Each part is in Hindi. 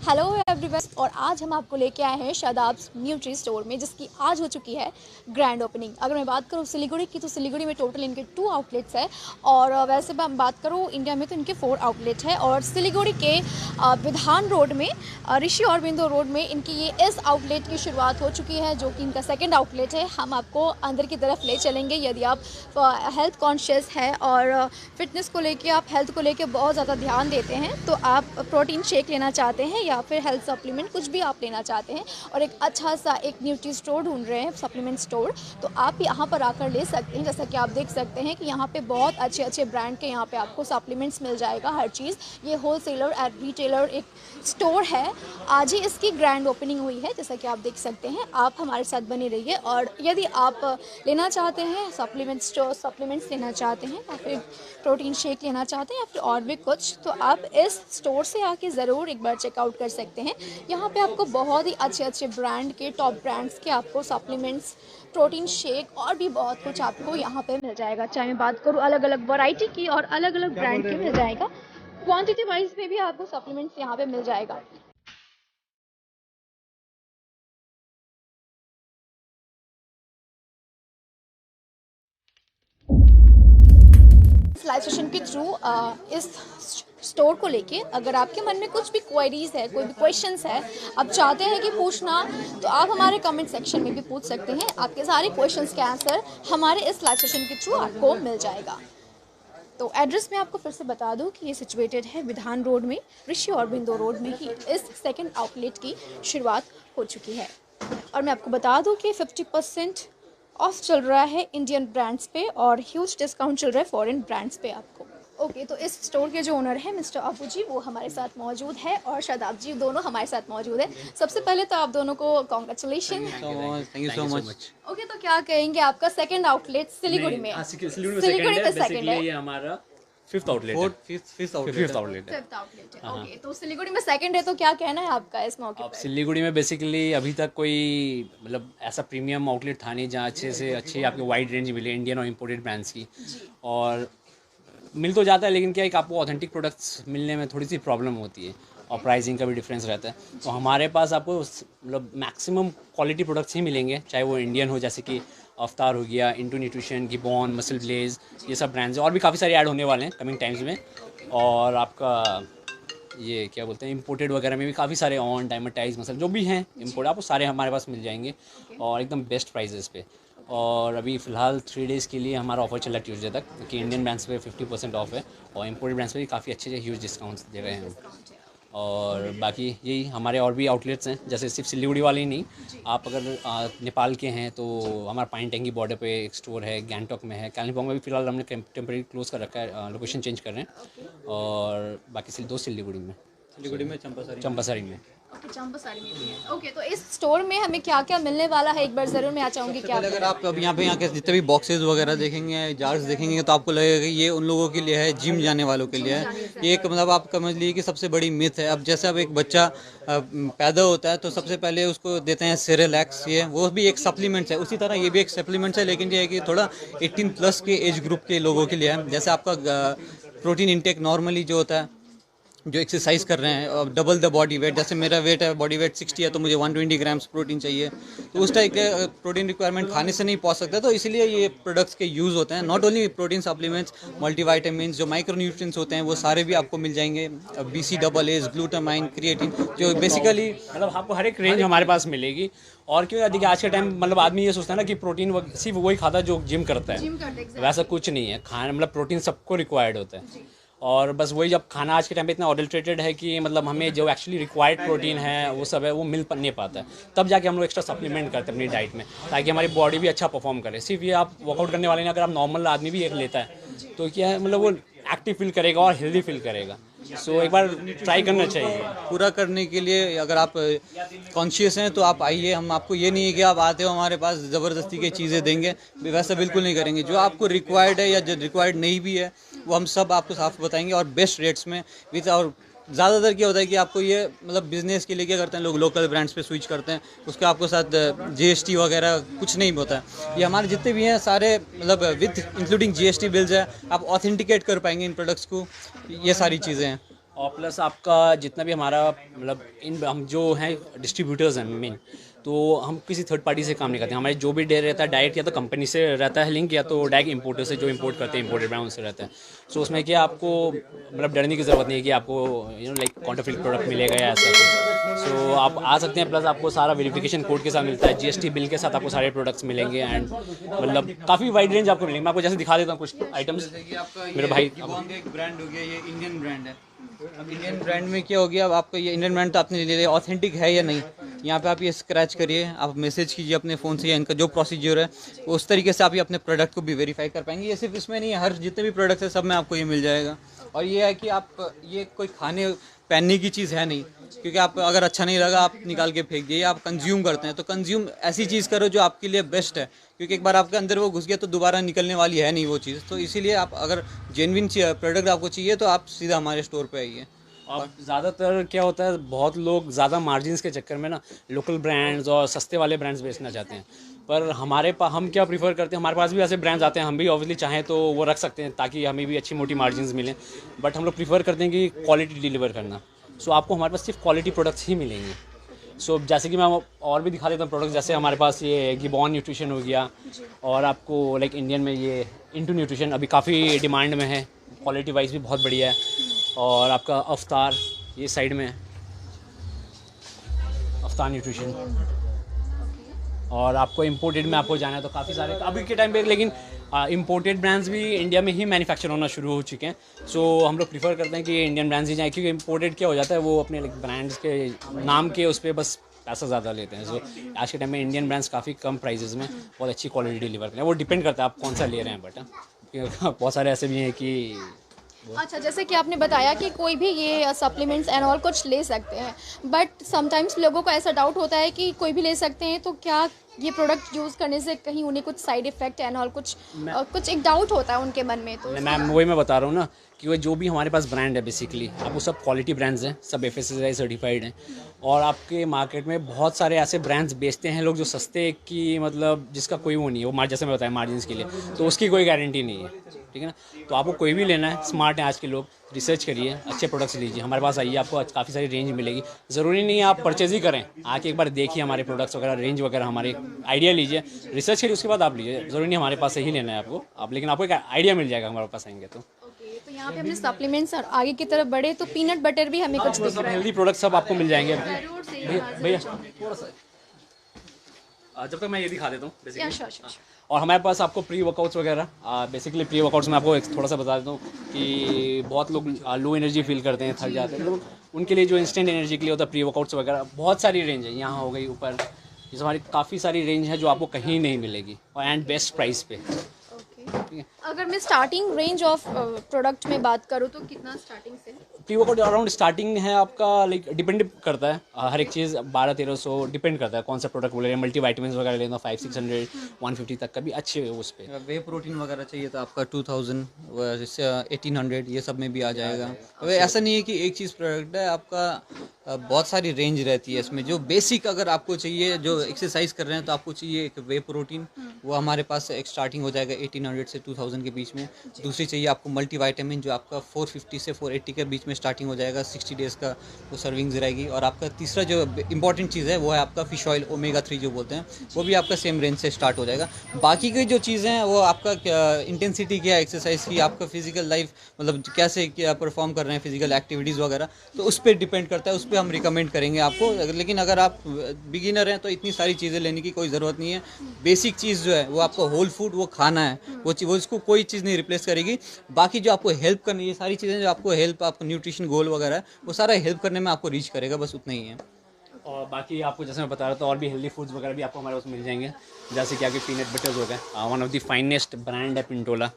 Hello everyone. और आज हम आपको लेके आए हैं शादाब्स न्यूट्री स्टोर में, जिसकी आज हो चुकी है ग्रैंड ओपनिंग। अगर मैं बात करूँ सिलीगुड़ी की, तो सिलीगुड़ी में टोटल इनके 2 आउटलेट्स है। और वैसे मैं बात करूँ इंडिया में, तो इनके 4 आउटलेट है। और सिलीगुड़ी के विधान रोड में, ऋषि अरविंदो रोड में इनकी ये इस आउटलेट की शुरुआत हो चुकी है, जो कि इनका सेकेंड आउटलेट है। हम आपको अंदर की तरफ ले चलेंगे। यदि आप हेल्थ कॉन्शियस है और फिटनेस को लेके, आप हेल्थ को लेके बहुत ज़्यादा ध्यान देते हैं, तो आप प्रोटीन शेक लेना चाहते हैं या फिर हेल्थ सप्लीमेंट कुछ भी आप लेना चाहते हैं और एक अच्छा सा एक न्यूट्री स्टोर ढूंढ रहे हैं, सप्लीमेंट स्टोर, तो आप यहाँ पर आकर ले सकते हैं। जैसा कि आप देख सकते हैं कि यहाँ पे बहुत अच्छे अच्छे ब्रांड के यहाँ पे आपको सप्लीमेंट्स मिल जाएगा, हर चीज़। ये होलसेलर एंड रिटेलर एक स्टोर है। आज ही इसकी ग्रैंड ओपनिंग हुई है, जैसा कि आप देख सकते हैं। आप हमारे साथ बने रहिए। और यदि आप लेना चाहते हैं सप्लीमेंट्स लेना चाहते हैं या फिर प्रोटीन शेक लेना चाहते हैं या फिर और भी कुछ, तो आप इस स्टोर से आके ज़रूर एक बार चेकआउट कर सकते हैं। यहाँ पे आपको बहुत ही अच्छे अच्छे ब्रांड के, टॉप ब्रांड्स के आपको सप्लीमेंट्स, प्रोटीन शेक और भी बहुत कुछ आपको यहाँ पे मिल जाएगा। चाहे मैं बात करूँ अलग अलग वैरायटी की और अलग अलग ब्रांड के मिल जाएगा। क्वांटिटी वाइज में भी आपको सप्लीमेंट्स यहाँ पे मिल जाएगा। इस लाइव सेशन के थ्रू इस स्टोर को लेके अगर आपके मन में कुछ भी क्वेरीज है, कोई भी क्वेश्चंस है, आप चाहते हैं कि पूछना, तो आप हमारे कमेंट सेक्शन में भी पूछ सकते हैं। आपके सारे क्वेश्चंस के आंसर हमारे इस लाइव सेशन के थ्रू आपको मिल जाएगा। तो एड्रेस मैं आपको फिर से बता दूं कि ये सिचुएटेड है विधान रोड में, ऋषि अरविंदो रोड में ही इस सेकेंड आउटलेट की शुरुआत हो चुकी है। और मैं आपको बता दूं कि 50% ऑफ चल रहा है इंडियन ब्रांड्स पे और ह्यूज डिस्काउंट चल रहा है फॉरेन ब्रांड्स पे आपको। ओके, तो इस स्टोर के जो ओनर है मिस्टर अबू जी, वो हमारे साथ मौजूद है और शादाब जी, दोनों हमारे साथ मौजूद है। सबसे पहले तो आप दोनों को congratulation. Thank you so much. Okay, तो क्या कहेंगे, आपका सेकंड आउटलेट सिलीगुड़ी में? सिलीगुड़ी में सेकंड है, ये हमारा फिफ्थ आउटलेट है। फिफ्थ आउटलेट फिफ्थ आउटलेट है। फिफ्थ आउटलेट है। ओके, तो सिलीगुड़ी में सेकंड है, तो क्या कहना है आपका इस मौके अब पर? सिलीगुड़ी में बेसिकली अभी तक कोई मतलब ऐसा प्रीमियम आउटलेट था नहीं जहाँ अच्छे से अच्छी आपको वाइड रेंज मिले इंडियन और इम्पोर्टेड ब्रांड्स की। और मिल तो जाता है, लेकिन क्या एक आपको ऑथेंटिक प्रोडक्ट्स मिलने में थोड़ी सी प्रॉब्लम होती है और प्राइसिंग का भी डिफरेंस रहता है। तो हमारे पास आपको मतलब मैक्सिमम क्वालिटी प्रोडक्ट्स ही मिलेंगे, चाहे वो इंडियन हो, जैसे कि अवतार हो गया, इंटू न्यूट्रिशन, गिबॉन, मसल ब्लेज, ये सब ब्रांड्स हैं। और भी काफ़ी सारे ऐड होने वाले हैं कमिंग टाइम्स में। और आपका ये क्या बोलते हैं, इंपोर्टेड वगैरह में भी काफ़ी सारे ऑन डायमंडाइज मसल जो भी हैं इंपोर्ट, आपको सारे हमारे पास मिल जाएंगे और एकदम बेस्ट प्राइजेस पे। और अभी फ़िलहाल 3 डेज़ के लिए हमारा ऑफर चल रहा है ट्यूसडे तक, क्योंकि इंडियन ब्रांड्स पे 50% ऑफ है और इंपोर्टेड ब्रांड्स पे भी काफ़ी अच्छे ह्यूज डिस्काउंट्स दे रहे हैं हम। और बाकी यही हमारे और भी आउटलेट्स हैं, जैसे सिर्फ सिलीगुड़ी वाले ही नहीं, आप अगर नेपाल के हैं तो हमारा पाइन टेंगी बॉर्डर पे एक स्टोर है, गैंगटॉक में है, कालिम्पोंग में भी फ़िलहाल हमने टेम्परेरी क्लोज कर रखा है, लोकेशन चेंज कर रहे हैं। और बाकी दो सिलीगुड़ी में चंपासारी में। ओके, चंपासारी में भी है। ओके, तो इस स्टोर में हमें क्या क्या मिलने वाला है, एक बार ज़रूर मैं चाहूँगी क्या? अगर आप अब यहाँ के जितने भी बॉक्सेस वगैरह देखेंगे, जार्स देखेंगे, तो आपको लगेगा कि ये उन लोगों के लिए है, जिम जाने वालों के लिए है। ये एक मतलब आप समझ लीजिए कि सबसे बड़ी मिथ है। अब जैसे अब एक बच्चा पैदा होता है तो सबसे पहले उसको देते हैं सेरेलैक्स, ये वो भी एक सप्लीमेंट्स है, उसी तरह ये भी एक सप्लीमेंट्स है, लेकिन ये है कि थोड़ा 18+ के एज ग्रुप के लोगों के लिए है। जैसे आपका प्रोटीन इंटेक नॉर्मली जो होता है, जो एक्सरसाइज कर रहे हैं, अब डबल द बॉडी वेट, जैसे मेरा वेट है, बॉडी वेट 60 है, तो मुझे 120 ग्राम्स प्रोटीन चाहिए, तो उस टाइप के प्रोटीन रिक्वायरमेंट खाने से नहीं पहुंच सकता। तो इसलिए ये प्रोडक्ट्स के यूज़ होते हैं। Not only protein supplements, multivitamin, जो माइक्रो न्यूट्रिएंट्स होते हैं वो सारे भी आपको मिल जाएंगे। BCAAs, ग्लूटामाइन, क्रिएटिन, जो बेसिकली मतलब आपको हर एक रेंज हमारे पास मिलेगी। और क्यों देखिए, आज के टाइम मतलब आदमी ये सोचता है ना कि प्रोटीन सिर्फ वही खाता है जो जिम करता है, वैसा कुछ नहीं है। खाना मतलब प्रोटीन सबको रिक्वायर्ड होता है। और बस वही, जब खाना आज के टाइम पे इतना ऑडल्ट्रेटेड है कि मतलब हमें जो एक्चुअली रिक्वायर्ड प्रोटीन है वो सब है वो मिल नहीं पाता है, तब जाके हम लोग एक्स्ट्रा सप्लीमेंट करते हैं अपनी डाइट में, ताकि हमारी बॉडी भी अच्छा परफॉर्म करे। सिर्फ ये आप वर्कआउट करने वाले नहीं, अगर आप नॉर्मल आदमी भी एक लेता है तो क्या है, मतलब वो एक्टिव फील करेगा और हेल्दी फील करेगा। सो एक बार ट्राई करना चाहिए। पूरा करने के लिए अगर आप कॉन्शियस हैं तो आप आइए। हम आपको ये नहीं है कि आप आते हो हमारे पास ज़बरदस्ती की चीज़ें देंगे, वैसा बिल्कुल नहीं करेंगे। जो आपको रिक्वायर्ड है या जो रिक्वायर्ड नहीं भी है वो हम सब आपको साफ बताएंगे और बेस्ट रेट्स में विद। और ज़्यादातर क्या होता है कि आपको ये मतलब बिज़नेस के लिए क्या करते हैं लोग, लोकल ब्रांड्स पे स्विच करते हैं, उसका आपको साथ GST वगैरह कुछ नहीं होता है। ये हमारे जितने भी हैं सारे मतलब विद इंक्लूडिंग GST बिल्स है, आप ऑथेंटिकेट कर पाएंगे इन प्रोडक्ट्स को, ये सारी चीज़ें हैं। और प्लस आपका जितना भी हमारा मतलब इन हम जो हैं डिस्ट्रीब्यूटर्स हैं मेन, तो हम किसी थर्ड पार्टी से काम नहीं करते। हमारे जो भी डे रहता है डायरेक्ट या तो कंपनी से रहता है लिंक, या तो डायरेक्ट इंपोर्टर से जो इंपोर्ट करते हैं इंपोर्टेड ब्रांड उनसे रहता है। सो उसमें क्या आपको मतलब डरने की ज़रूरत नहीं है कि आपको लाइक काउंटरफीट प्रोडक्ट मिलेगा या ऐसा कुछ। सो आप आ सकते हैं, प्लस आपको सारा वेरिफिकेशन कोड के साथ मिलता है, GST बिल के साथ आपको सारे प्रोडक्ट्स मिलेंगे एंड मतलब काफ़ी वाइड रेंज आपको मिलेंगे। मैं आपको जैसे दिखा देता हूँ कुछ आइटम्स। जैसे कि आपका मेरे भाई एक ब्रांड हो गया, ये इंडियन ब्रांड है। अब इंडियन ब्रांड में क्या हो गया, अब आपको ये इंडियन ब्रांड तो आपने ले लिया, ऑथेंटिक है या नहीं, यहाँ पे आप ये स्क्रैच करिए, आप मैसेज कीजिए अपने फ़ोन से, या इनका जो प्रोसीजर है उस तरीके से आप ये अपने प्रोडक्ट को भी वेरीफाई कर पाएंगे। ये सिर्फ इसमें नहीं है, हर जितने भी प्रोडक्ट्स है सब में आपको ये मिल जाएगा। और ये है कि आप ये कोई खाने पहनने की चीज़ है नहीं, क्योंकि आप अगर अच्छा नहीं लगा आप निकाल के फेंक दिए, आप कंज्यूम करते हैं तो कंज्यूम ऐसी चीज़ करो जो आपके लिए बेस्ट है, क्योंकि एक बार आपके अंदर वो घुस गया तो दोबारा निकलने वाली है नहीं वो चीज़। तो इसीलिए आप अगर जेन्युइन प्रोडक्ट आपको चाहिए तो आप सीधा हमारे स्टोर पे आइए। और ज़्यादातर क्या होता है, बहुत लोग ज़्यादा मार्जिन्स के चक्कर में ना लोकल ब्रांड्स और सस्ते वाले ब्रांड्स बेचना चाहते हैं, पर हमारे पास हम क्या प्रीफर करते हैं, हमारे पास भी ऐसे ब्रांड्स आते हैं, हम भी ऑब्वियसली चाहें तो वो रख सकते हैं ताकि हमें भी अच्छी मोटी मार्जिन्स मिलें, बट हम लोग प्रीफर करते हैं कि क्वालिटी डिलीवर करना। सो आपको हमारे पास सिर्फ क्वालिटी प्रोडक्ट्स ही मिलेंगे। सो जैसे कि मैं और भी दिखा देता हूँ प्रोडक्ट्स, जैसे हमारे पास ये गिबॉन न्यूट्रिशन हो गया, और आपको लाइक इंडियन में ये इंटू न्यूट्रिशन अभी काफ़ी डिमांड में है, क्वालिटी वाइज भी बहुत बढ़िया है। और आपका अफ्तार ये साइड में है, अफ्तार न्यूट्रिशन। और आपको इंपोर्टेड में आपको जाना है तो काफ़ी सारे अभी के टाइम पे, लेकिन इंपोर्टेड ब्रांड्स भी इंडिया में ही मैन्युफैक्चर होना शुरू हो चुके हैं। सो हम लोग प्रीफर करते हैं कि इंडियन ब्रांड्स ही जाएँ, क्योंकि इंपोर्टेड क्या हो जाता है, वो अपने ब्रांड्स के नाम के उस पर बस पैसा ज़्यादा लेते हैं। सो आज के टाइम में इंडियन ब्रांड्स काफ़ी कम प्राइजेज़ में बहुत अच्छी क्वालिटी डिलीवर करें। वो डिपेंड करता है आप कौन सा ले रहे हैं, बट बहुत सारे ऐसे भी हैं कि अच्छा, जैसे कि आपने बताया कि कोई भी ये सप्लीमेंट्स एंड ऑल कुछ ले सकते हैं, बट समटाइम्स लोगों को ऐसा डाउट होता है कि कोई भी ले सकते हैं, तो क्या ये प्रोडक्ट यूज़ करने से कहीं उन्हें कुछ साइड इफ़ेक्ट एंड ऑल कुछ एक डाउट होता है उनके मन में? तो मैम वही मैं बता रहा हूँ ना कि वो जो भी हमारे पास ब्रांड है बेसिकली आप वो सब क्वालिटी ब्रांड्स हैं, सब FSSAI सर्टिफाइड हैं। और आपके मार्केट में बहुत सारे ऐसे ब्रांड्स बेचते हैं लोग जो सस्ते की मतलब जिसका कोई वो नहीं है, वो जैसे मैं बताया मार्जिन के लिए, तो उसकी कोई गारंटी नहीं है, ठीक है ना। तो आपको कोई भी लेना है, स्मार्ट है आज के लोग, रिसर्च करिए, अच्छे प्रोडक्ट्स लीजिए, हमारे पास आइए, आपको काफ़ी सारी रेंज मिलेगी। ज़रूरी नहीं है आप परचेज ही करें, आके एक बार देखिए हमारे प्रोडक्ट्स वगैरह, रेंज वगैरह, हमारे आइडिया लीजिए, रिसर्च करिए, उसके बाद आप लीजिए। ज़रूरी नहीं हमारे पास से ही लेना है आपको, आप लेकिन आपको एक आइडिया मिल जाएगा हमारे पास आएंगे तो। तो यहाँ पे हमने सप्लीमेंट्स और आगे की तरफ बढ़े तो पीनट बटर भी हमें कुछ दिख सब रहा है। हेल्दी प्रोडक्ट्स सब आपको मिल जाएंगे। भैया थोड़ा सा जब तक मैं ये दिखा देता हूँ या बेसिकली। Sure sure. और हमारे पास आपको प्री वर्कआउट्स वगैरह, बेसिकली प्री वर्कआउट्स में आपको थोड़ा सा बता देता हूँ कि बहुत लोग लो एनर्जी फील करते हैं, थक जाते हैं, तो उनके लिए जो इंस्टेंट एनर्जी के लिए होता है प्री वर्कआउट्स वगैरह, बहुत सारी रेंज है। यहाँ हो गई ऊपर, ये हमारी काफ़ी सारी रेंज है जो आपको कहीं नहीं मिलेगी, और एंड बेस्ट प्राइस पे। अगर मैं स्टार्टिंग रेंज ऑफ प्रोडक्ट में बात करूँ तो कितना स्टार्टिंग से? प्री वर्कआउट अराउंड स्टार्टिंग है आपका, लाइक डिपेंड करता है, हर एक चीज़ 1200-1300 डिपेंड करता है कौन सा प्रोडक्ट बोले। मल्टी वाइटामिन वगैरह लेना 500-600 150 तक का भी अच्छे उस पर। वे प्रोटीन वगैरह चाहिए तो आपका 2000 1800 ये सब में भी आ जाएगा। ऐसा नहीं है कि एक चीज़ प्रोडक्ट है, आपका बहुत सारी रेंज रहती है इसमें। जो बेसिक अगर आपको चाहिए, जो एक्सरसाइज कर रहे हैं तो आपको चाहिए एक वे प्रोटीन, वो हमारे पास एक स्टार्टिंग हो जाएगा 1800 से 2000 के बीच में। दूसरी चाहिए आपको मल्टी वाइटामिन, जो आपका 450 से 480 के बीच में स्टार्टिंग हो जाएगा, 60 डेज़ का वो सर्विंग्स रहेगी। और आपका तीसरा जो इंपॉर्टेंट चीज़ है वो है आपका फिश ऑयल, ओमेगा 3 जो बोलते हैं, वो भी आपका सेम रेंज से स्टार्ट हो जाएगा। बाकी की जो चीज़ें हैं वो आपका इंटेंसिटी क्या है एक्सरसाइज की, आपका फिजिकल लाइफ मतलब कैसे क्या परफॉर्म कर रहे हैं, फिजिकल एक्टिविटीज़ वगैरह, तो उस पर डिपेंड करता है, उस पर हम रिकमेंड करेंगे आपको। लेकिन अगर आप बिगिनर हैं तो इतनी सारी चीज़ें लेने की कोई ज़रूरत नहीं है। बेसिक चीज़ जो है वो आपको होल फूड वो खाना है, वो इसको कोई चीज़ नहीं रिप्लेस करेगी। बाकी जो आपको हेल्प करनी है, ये सारी चीज़ें जो आपको हेल्प, आपको न्यूट्रिशन गोल वगैरह है, वो सारा हेल्प करने में आपको रीच करेगा, बस उतना ही है। और बाकी आपको जैसे मैं बता रहा था और भी हेल्दी फूड्स वगैरह भी आपको हमारे पास मिल जाएंगे, जैसे कि आपके पीनट बटर्स हो गए, one of the finest brand है पिंटोला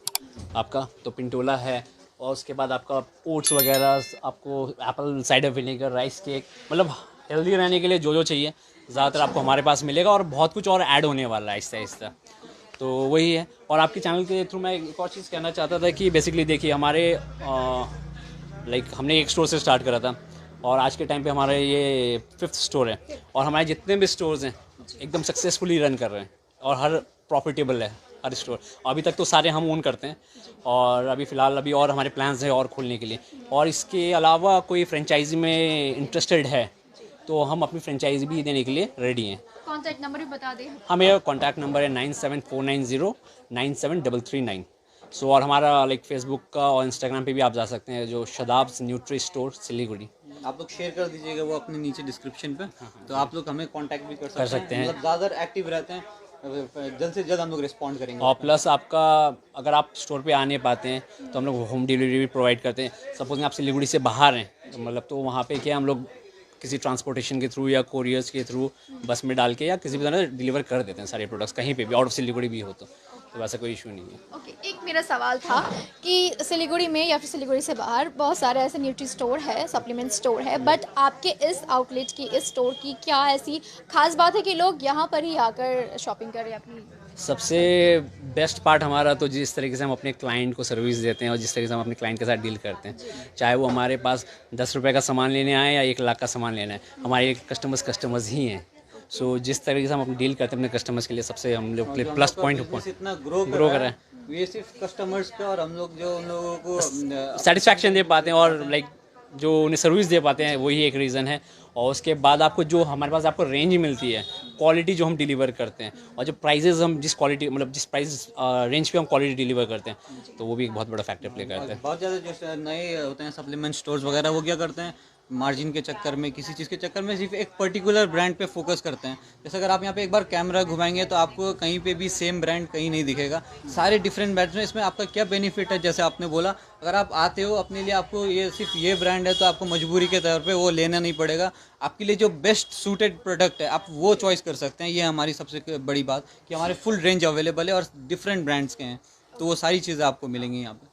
आपका, तो पिंटोला है। और उसके बाद आपका ओट्स वगैरह, आपको Apple cider vinegar, rice cake, मतलब हेल्दी रहने के लिए जो चाहिए ज़्यादातर आपको हमारे पास मिलेगा। और बहुत कुछ और ऐड होने वाला है आहिस्ता आहिस्ता, तो वही है। और आपके चैनल के थ्रू मैं एक और चीज़ कहना चाहता था कि बेसिकली देखिए हमारे लाइक हमने एक स्टोर से स्टार्ट करा था, और आज के टाइम पे हमारा ये 5th स्टोर है। और हमारे जितने भी स्टोर्स हैं एकदम सक्सेसफुली रन कर रहे हैं, और हर प्रॉफिटेबल है। हर स्टोर। अभी तक तो सारे हम ओन करते हैं, और अभी फ़िलहाल अभी और हमारे प्लान्स हैं और खोलने के लिए। और इसके अलावा कोई फ्रेंचाइजी में इंटरेस्टेड है तो हम अपनी फ्रेंचाइजी भी देने के लिए रेडी हैं। कॉन्टैक्ट नंबर भी बता दें। हमें कॉन्टैक्ट नंबर है 9749097339। सो और हमारा लाइक फेसबुक का और इंस्टाग्राम पे भी आप जा सकते हैं, जो शदाब्स न्यूट्री स्टोर सिलीगुड़ी। आप लोग शेयर कर दीजिएगा वो अपने नीचे डिस्क्रिप्शन पे, तो आप लोग हमें कांटेक्ट भी कर सकते सकते हैं। मतलब ज़्यादा एक्टिव रहते हैं, जल्द से जल्द हम लोग रिस्पॉन्ड करेंगे। और प्लस आपका अगर आप स्टोर पे आ नहीं पाते हैं तो हम लोग होम डिलीवरी भी प्रोवाइड करते हैं। सपोज आप सिलीगुड़ी से बाहर हैं तो मतलब तो वहाँ पे क्या हम लोग किसी ट्रांसपोर्टेशन के थ्रू या कोरियर्स के थ्रू बस में डाल के या किसी भी तरह डिलीवर कर देते हैं सारे प्रोडक्ट्स, कहीं पे भी, आउट ऑफ सिलीगुड़ी भी हो तो वैसा कोई इशू नहीं है। ओके, एक मेरा सवाल था कि सिलीगुड़ी में या फिर सिलीगुड़ी से बाहर बहुत सारे ऐसे न्यूट्री स्टोर है, सप्लीमेंट स्टोर है, बट आपके इस आउटलेट की, इस स्टोर की क्या ऐसी खास बात है कि लोग यहाँ पर ही आकर शॉपिंग करें अपनी? सबसे बेस्ट पार्ट हमारा तो जिस तरीके से हम अपने क्लाइंट को सर्विस देते हैं और जिस तरीके से हम अपने क्लाइंट के साथ डील करते हैं, चाहे वो हमारे पास 10 रुपये का सामान लेने आए या 1 लाख का सामान लेना है, हमारे कस्टमर्स ही हैं। सो जिस तरीके से हम अपनी डील करते हैं अपने कस्टमर्स के लिए, सबसे हम लोग के लिए प्लस पॉइंट इतना ग्रो कर रहा है। ये सिर्फ कस्टमर्स का, और हम लोग जो उन लोगों को सेटिस्फैक्शन दे पाते हैं और लाइक जो उन्हें सर्विस दे पाते हैं, वही एक रीज़न है। और उसके बाद आपको जो हमारे पास आपको रेंज मिलती है, क्वालिटी जो हम डिलीवर करते हैं, और जो प्राइजेज़ हम जिस क्वालिटी मतलब जिस प्राइस रेंज पे हम क्वालिटी डिलीवर करते हैं, तो वो भी एक बहुत बड़ा फैक्टर प्ले करता है। बहुत ज़्यादा जो नए होते हैं सप्लीमेंट स्टोर्स वगैरह, वो क्या करते हैं, मार्जिन के चक्कर में, किसी चीज़ के चक्कर में सिर्फ एक पर्टिकुलर ब्रांड पे फोकस करते हैं। जैसे अगर आप यहाँ पे एक बार कैमरा घुमाएंगे तो आपको कहीं पे भी सेम ब्रांड कहीं नहीं दिखेगा, सारे डिफरेंट ब्रांड्स में। इसमें आपका क्या बेनिफिट है, जैसे आपने बोला, अगर आप आते हो अपने लिए, आपको ये सिर्फ ये ब्रांड है तो आपको मजबूरी के तौर पे वो लेना नहीं पड़ेगा। आपके लिए जो बेस्ट सूटेड प्रोडक्ट है आप वो चॉइस कर सकते हैं। ये हमारी सबसे बड़ी बात कि हमारे फुल रेंज अवेलेबल है और डिफरेंट ब्रांड्स के हैं, तो वो सारी चीज़ें आपको मिलेंगी यहाँ पे।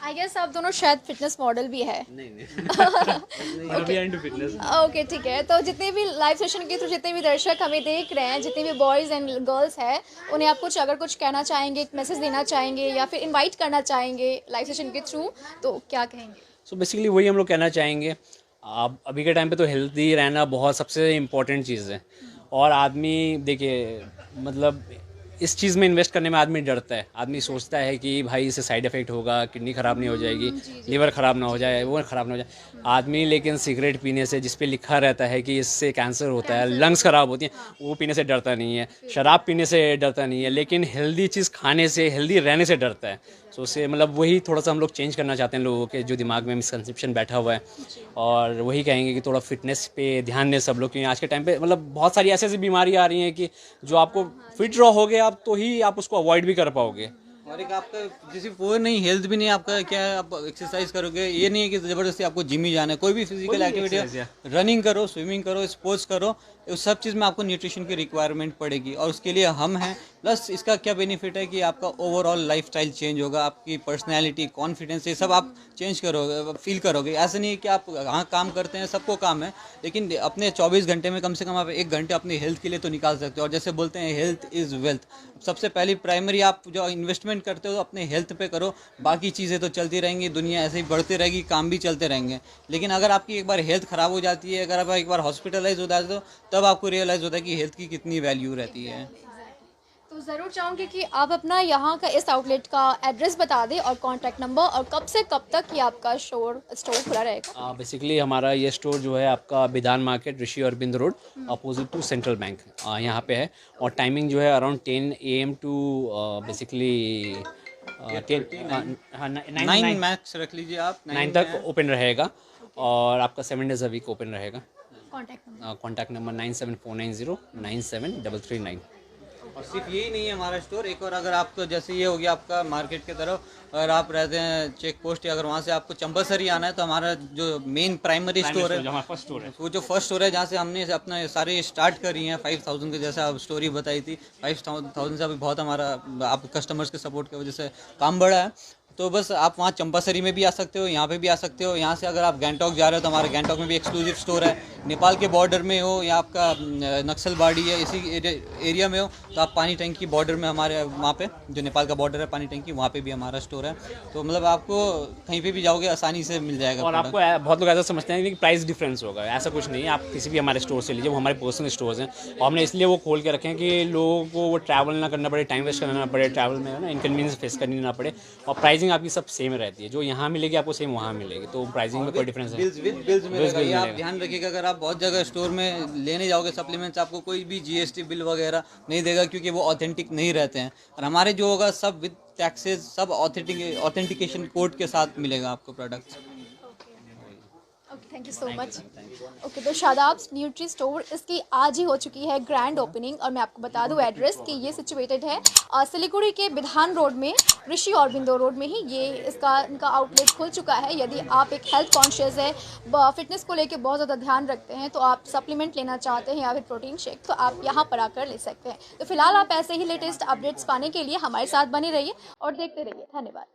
आई गेस आप दोनों शायद फिटनेस मॉडल भी है। ओके, ठीक है। तो जितने भी लाइव सेशन के थ्रू जितने भी दर्शक हमें देख रहे हैं, जितने भी बॉयज़ एंड गर्ल्स हैं, उन्हें आप अगर कुछ कहना चाहेंगे, एक मैसेज देना चाहेंगे या फिर इनवाइट करना चाहेंगे लाइव सेशन के थ्रू, तो क्या कहेंगे? सो बेसिकली वही हम लोग कहना चाहेंगे। आप अभी के टाइम पे तो हेल्दी रहना बहुत सबसे इम्पोर्टेंट चीज़ है। और आदमी देखिए मतलब इस चीज़ में इन्वेस्ट करने में आदमी डरता है। आदमी सोचता है कि भाई इससे साइड इफ़ेक्ट होगा, किडनी ख़राब नहीं हो जाएगी, लीवर ख़राब ना हो जाए, वो ख़राब ना हो जाए। आदमी लेकिन सिगरेट पीने से, जिस पे लिखा रहता है कि इससे कैंसर होता है, लंग्स ख़राब होती हैं, वो पीने से डरता नहीं है, शराब पीने से डरता नहीं है, लेकिन हेल्दी चीज़ खाने से, हेल्दी रहने से डरता है। सो उससे मतलब वही थोड़ा सा हम लोग चेंज करना चाहते हैं लोगों के जो दिमाग में मिसकंसेप्शन बैठा हुआ है। और वही कहेंगे कि थोड़ा फिटनेस पे ध्यान दें सब लोग, क्योंकि आज के टाइम पे मतलब बहुत सारी ऐसी ऐसी बीमारियाँ आ रही हैं कि जो आपको फिट रहोगे आप तो ही आप उसको अवॉइड भी कर पाओगे। और एक आपका जैसे वो नहीं, हेल्थ भी नहीं, आपका क्या है, आप एक्सरसाइज करोगे, ये नहीं है कि ज़बरदस्ती आपको जिम ही जाना है। कोई भी फिजिकल एक्टिविटी, रनिंग करो, स्विमिंग करो, स्पोर्ट्स करो, उस सब चीज़ में आपको न्यूट्रिशन की रिक्वायरमेंट पड़ेगी, और उसके लिए हम हैं। प्लस इसका क्या बेनिफिट है कि आपका ओवरऑल लाइफस्टाइल चेंज होगा, आपकी पर्सनैलिटी, कॉन्फिडेंस, ये सब आप चेंज करोगे, फील करोगे। ऐसा नहीं है कि आप हाँ काम करते हैं, सबको काम है, लेकिन अपने 24 घंटे में कम से कम आप 1 घंटे अपनी हेल्थ के लिए तो निकाल सकते हो। और जैसे बोलते हैं हेल्थ इज़ वेल्थ, सबसे पहली प्राइमरी आप जो इन्वेस्टमेंट करते हो अपने हेल्थ पे करो, बाकी चीज़ें तो चलती रहेंगी, दुनिया ऐसे ही बढ़ती रहेगी, काम भी चलते रहेंगे। लेकिन अगर आपकी एक बार हेल्थ ख़राब हो जाती है, अगर आप एक बार हॉस्पिटलाइज हो जाते हो, तब आपको रियलाइज़ होता है कि हेल्थ की कितनी वैल्यू रहती है। तो ज़रूर चाहूँगी कि आप अपना यहाँ का इस आउटलेट का एड्रेस बता दें और कॉन्टैक्ट नंबर, और कब से कब तक ये आपका स्टोर खुला रहेगा? बेसिकली हमारा ये स्टोर जो है आपका Bidhan market, Rishi Aurobindo road, opposite to central bank, यहाँ पे है। और टाइमिंग जो है around 10 AM to basically 9 max रख लीजिए आप, 9 तक ओपन रहेगा। और आपका 7 days अ वीक ओपन रहेगा। Contact number 9749097339। और सिर्फ यही नहीं है हमारा स्टोर, एक और अगर आपको जैसे ये हो गया आपका मार्केट की तरफ, अगर आप रहते हैं चेक पोस्ट, या अगर वहाँ से आपको चंबलसरी आना है, तो हमारा जो मेन प्राइमरी स्टोर है, वो जो फर्स्ट स्टोर है जहाँ से हमने अपना सारे स्टार्ट करी हैं 5000 के, जैसे आप स्टोरी बताई थी, 5000 से अभी बहुत हमारा आप कस्टमर्स के सपोर्ट की वजह से काम बढ़ा है। तो बस आप वहाँ चंपासरी में भी आ सकते हो, यहाँ पे भी आ सकते हो। यहाँ से अगर आप गैंगटॉक जा रहे हो तो हमारे गैंगटॉक में भी एक्सक्लूसिव स्टोर है। नेपाल के बॉर्डर में हो या आपका नक्सलबाड़ी है इसी एरिया में हो तो आप पानी टंकी बॉर्डर में हमारे वहाँ पे जो नेपाल का बॉर्डर है पानी टंकी वहाँ पे भी हमारा स्टोर है। तो मतलब आपको कहीं पे भी जाओगे आसानी से मिल जाएगा और product। आपको बहुत लोग ऐसा समझते हैं कि प्राइस डिफरेंस होगा, ऐसा कुछ नहीं है। आप किसी भी हमारे स्टोर से लीजिए, वो हमारे पर्सनल स्टोर्स हैं और हमने इसलिए वो खोल के रखे हैं कि लोगों को वो ट्रैवल ना करना पड़े, टाइम वेस्ट करना ना पड़े, ट्रैवल में ना इनकन्वीनियंस फेस करनी ना पड़े, और प्राइसिंग आपकी सब सेम रहती है। जो यहाँ मिलेगी आपको सेम वहाँ मिलेगी, तो प्राइसिंग में कोई डिफरेंस बिल्स नहीं। बिल्स बिल्स मिलेगा। ये आप मिलेगा। ध्यान रखिएगा, अगर आप बहुत जगह स्टोर में लेने जाओगे सप्लीमेंट्स आपको कोई भी जीएसटी बिल वगैरह नहीं देगा, क्योंकि वो ऑथेंटिक नहीं रहते हैं। और हमारे जो होगा सब विद टैक्सेस, सब ऑथेंटिकेशन कोड के साथ मिलेगा आपको products. Okay, thank you so much. Okay, तो शादाब्स न्यूट्री स्टोर इसकी आज ही हो चुकी है ग्रैंड ओपनिंग, और मैं आपको बता दूं एड्रेस कि ये सिचुएटेड है सिलीगुड़ी के बिधान रोड में, ऋषि औरबिंदो रोड में ही ये इनका आउटलेट खुल चुका है। यदि आप एक हेल्थ कॉन्शियस है, फिटनेस को लेके बहुत ज़्यादा ध्यान रखते हैं, तो आप सप्लीमेंट लेना चाहते हैं या फिर प्रोटीन शेक, तो आप यहाँ पर आकर ले सकते हैं। तो फिलहाल आप ऐसे ही लेटेस्ट अपडेट्स पाने के लिए हमारे साथ बने रहिए और देखते रहिए। धन्यवाद।